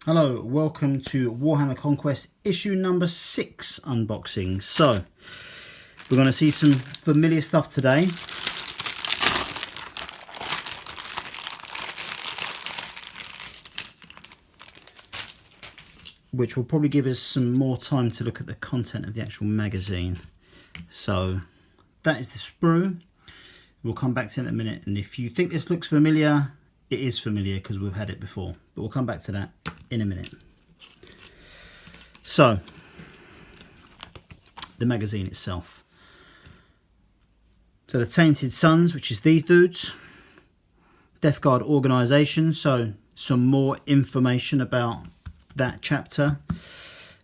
Hello, welcome to Warhammer Conquest issue number 6 unboxing. So, we're going to see some familiar stuff today. Which will probably give us some more time to look at the content of the actual magazine. So, that is the sprue. We'll come back to it in a minute, and if you think this looks familiar, it is familiar because we've had it before. But we'll come back to that in a minute. So, the magazine itself. So the Tainted Sons, which is these dudes. Death Guard organisation, so some more information about that chapter.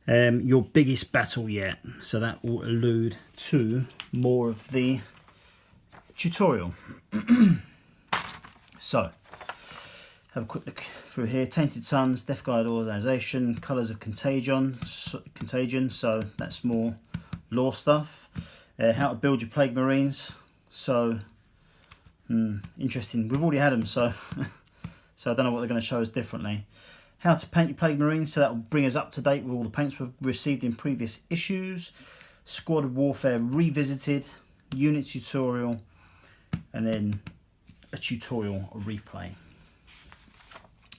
Your biggest battle yet, so that will allude to more of the tutorial. So, have a quick look through here. Tainted Sons, Death Guard organisation, colours of contagion, so that's more lore stuff. How to build your Plague Marines, so interesting. We've already had them, so so I don't know what they're going to show us differently. How to paint your Plague Marines, so that will bring us up to date with all the paints we've received in previous issues. Squad Warfare Revisited, unit tutorial, and then a tutorial replay.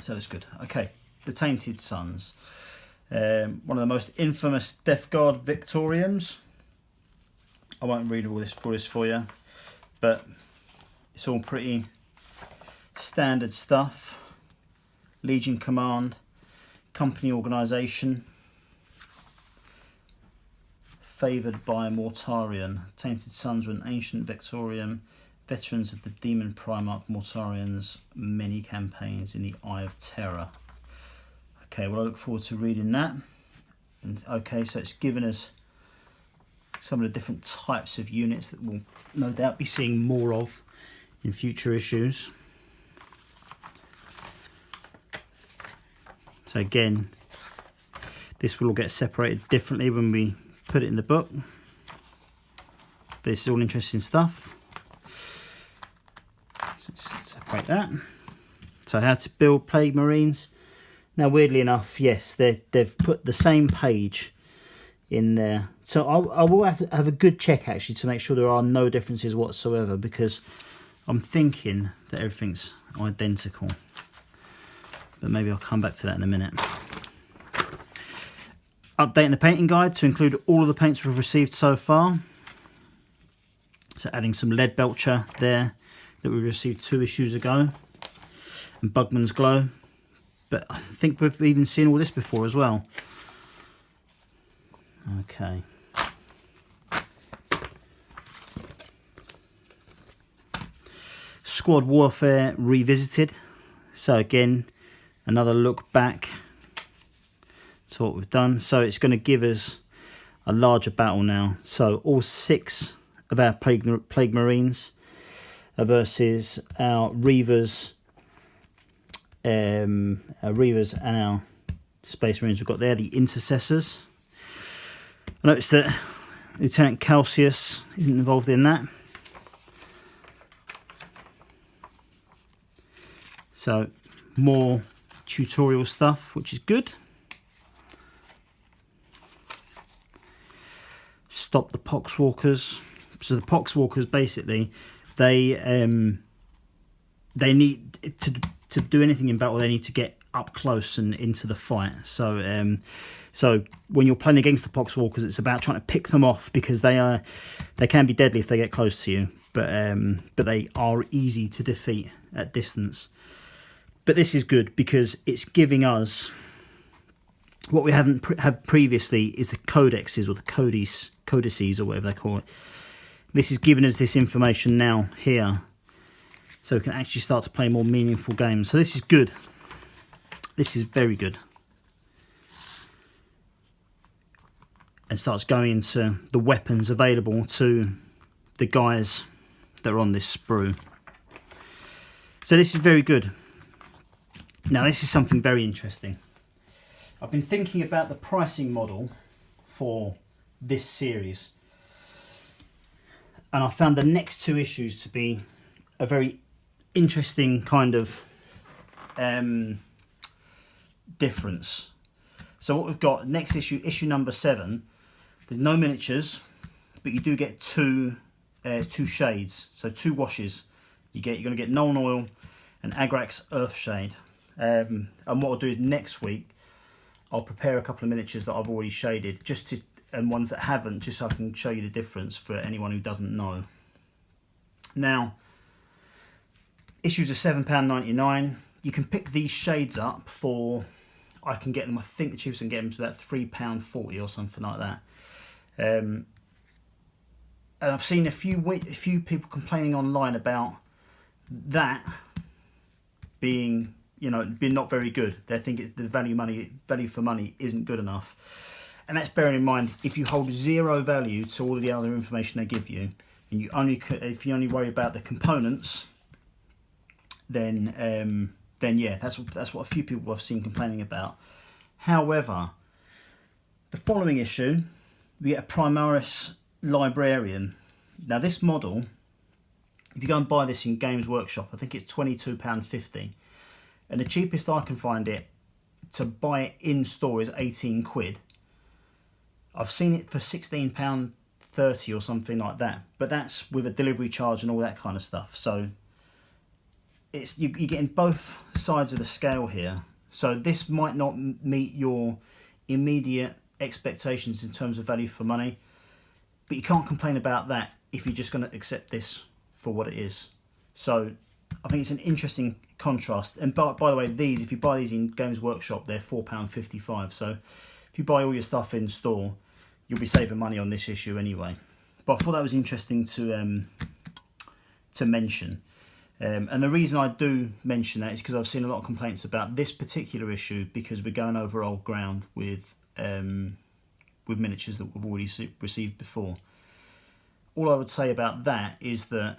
So that's good. Okay, the Tainted Sons. One of the most infamous Death Guard Victorians. I won't read all this for you, but it's all pretty standard stuff. Legion Command, company organisation, favoured by Mortarion. Tainted Sons were an ancient Victorian, veterans of the Demon Primarch Mortarions, many campaigns in the Eye of Terror. Okay, well I look forward to reading that. And okay, so it's given us some of the different types of units that we'll no doubt be seeing more of in future issues. So again, this will all get separated differently when we put it in the book. This is all interesting stuff. So just separate that. So how to build Plague Marines. Now weirdly enough, yes, they've put the same page in there. So I will have to have a good check actually to make sure there are no differences whatsoever, because I'm thinking that everything's identical. But maybe I'll come back to that in a minute. Updating the painting guide to include all of the paints we've received so far. So adding some Lead Belcher there that we received 2 issues ago. And Bugman's Glow. But I think we've even seen all this before as well. Okay. Squad Warfare Revisited. So again, another look back to what we've done. So it's going to give us a larger battle now. So all 6 of our Plague Marines versus our Reavers, and our Space Marines we've got there, the Intercessors. I noticed that Lieutenant Calcius isn't involved in that. So more tutorial stuff, which is good. Stop the Poxwalkers. So the Poxwalkers basically, they need to do anything in battle. They need to get up close and into the fight. So so when you're playing against the Poxwalkers, it's about trying to pick them off, because they can be deadly if they get close to you, but they are easy to defeat at distance. But this is good because it's giving us what we haven't had previously, is the codexes or the codices or whatever they call it. This is giving us this information now here, so we can actually start to play more meaningful games. So this is good. This is very good. And starts going into the weapons available to the guys that are on this sprue. So this is very good. Now this is something very interesting. I've been thinking about the pricing model for this series, and I found the next 2 issues to be a very interesting kind of difference. So what we've got, next issue, issue number 7, there's no miniatures, but you do get two shades, so 2 washes. You're going to get Nuln Oil and Agrax Earthshade. And what I'll do is next week, I'll prepare a couple of miniatures that I've already shaded, and ones that haven't, just so I can show you the difference for anyone who doesn't know. Now, issues are £7.99. You can pick these shades up for, I can get them, I think the cheapest I can get them to about £3.40 or something like that. And I've seen a few people complaining online about that being, being not very good. They think the value for money isn't good enough. And that's bearing in mind, if you hold 0 value to all of the other information they give you, and if you only worry about the components, then yeah, that's what a few people I've seen complaining about. However, the following issue, we get a Primaris Librarian. Now this model, if you go and buy this in Games Workshop, I think it's £22.50, and the cheapest I can find it to buy it in store is 18 quid. I've seen it for £16.30 or something like that, but that's with a delivery charge and all that kind of stuff. So you're getting both sides of the scale here. So this might not meet your immediate expectations in terms of value for money, but you can't complain about that if you're just going to accept this for what it is. So I think it's an interesting contrast. And by the way, these, if you buy these in Games Workshop, they're £4.55. So if you buy all your stuff in store, you'll be saving money on this issue anyway. But I thought that was interesting to mention. And the reason I do mention that is because I've seen a lot of complaints about this particular issue, because we're going over old ground with miniatures that we've already received before. All I would say about that is that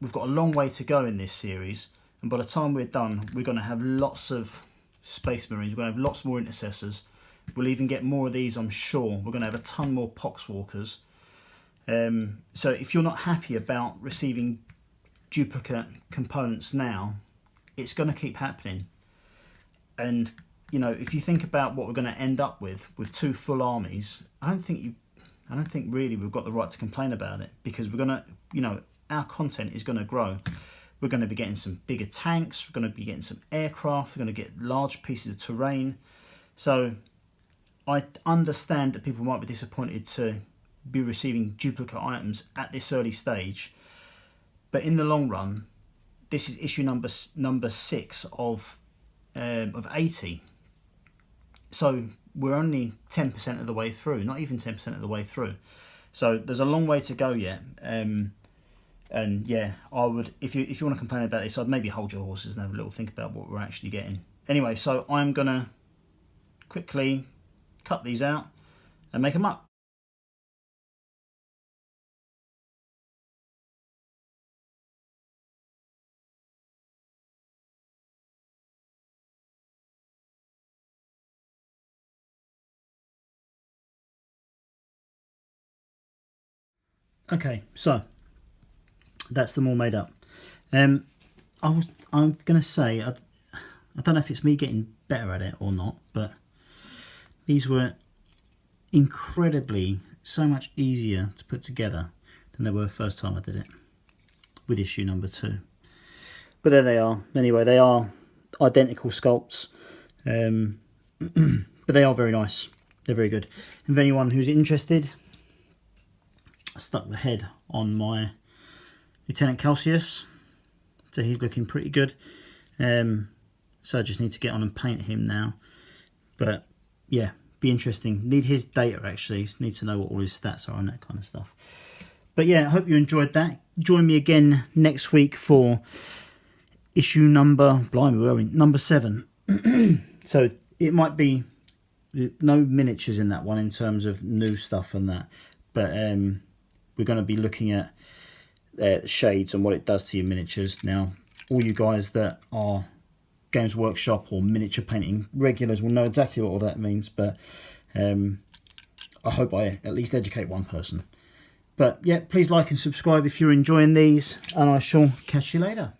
we've got a long way to go in this series, and by the time we're done, we're going to have lots of Space Marines, we're going to have lots more Intercessors, we'll even get more of these, I'm sure. We're going to have a ton more Poxwalkers. So if you're not happy about receiving duplicate components now, it's going to keep happening. And if you think about what we're going to end up with 2 full armies, I don't think really we've got the right to complain about it, because we're going to, our content is going to grow. We're going to be getting some bigger tanks, we're going to be getting some aircraft, we're going to get large pieces of terrain. So I understand that people might be disappointed to be receiving duplicate items at this early stage, but in the long run, this is issue number 6 of 80. So we're only 10% of the way through, not even 10% of the way through. So there's a long way to go yet. And yeah, I would, if you want to complain about this, I'd maybe hold your horses and have a little think about what we're actually getting. Anyway, so I'm gonna quickly cut these out and make them up. Okay, so that's them all made up. I'm gonna say, I don't know if it's me getting better at it or not, but these were incredibly so much easier to put together than they were first time I did it with issue number 2. But there they are. Anyway, they are identical sculpts, but they are very nice. They're very good. And for anyone who's interested, I stuck the head on my Lieutenant Calcius, so he's looking pretty good. So I just need to get on and paint him now. But yeah, be interesting. Need his data actually. Need to know what all his stats are and that kind of stuff. But yeah, I hope you enjoyed that. Join me again next week for issue number, blimey, where are we? Number 7. So it might be no miniatures in that one in terms of new stuff and that, but we're going to be looking at shades and what it does to your miniatures. Now, all you guys that are Games Workshop or miniature painting regulars will know exactly what all that means, but I hope I at least educate one person. But yeah, please like and subscribe if you're enjoying these, and I shall catch you later.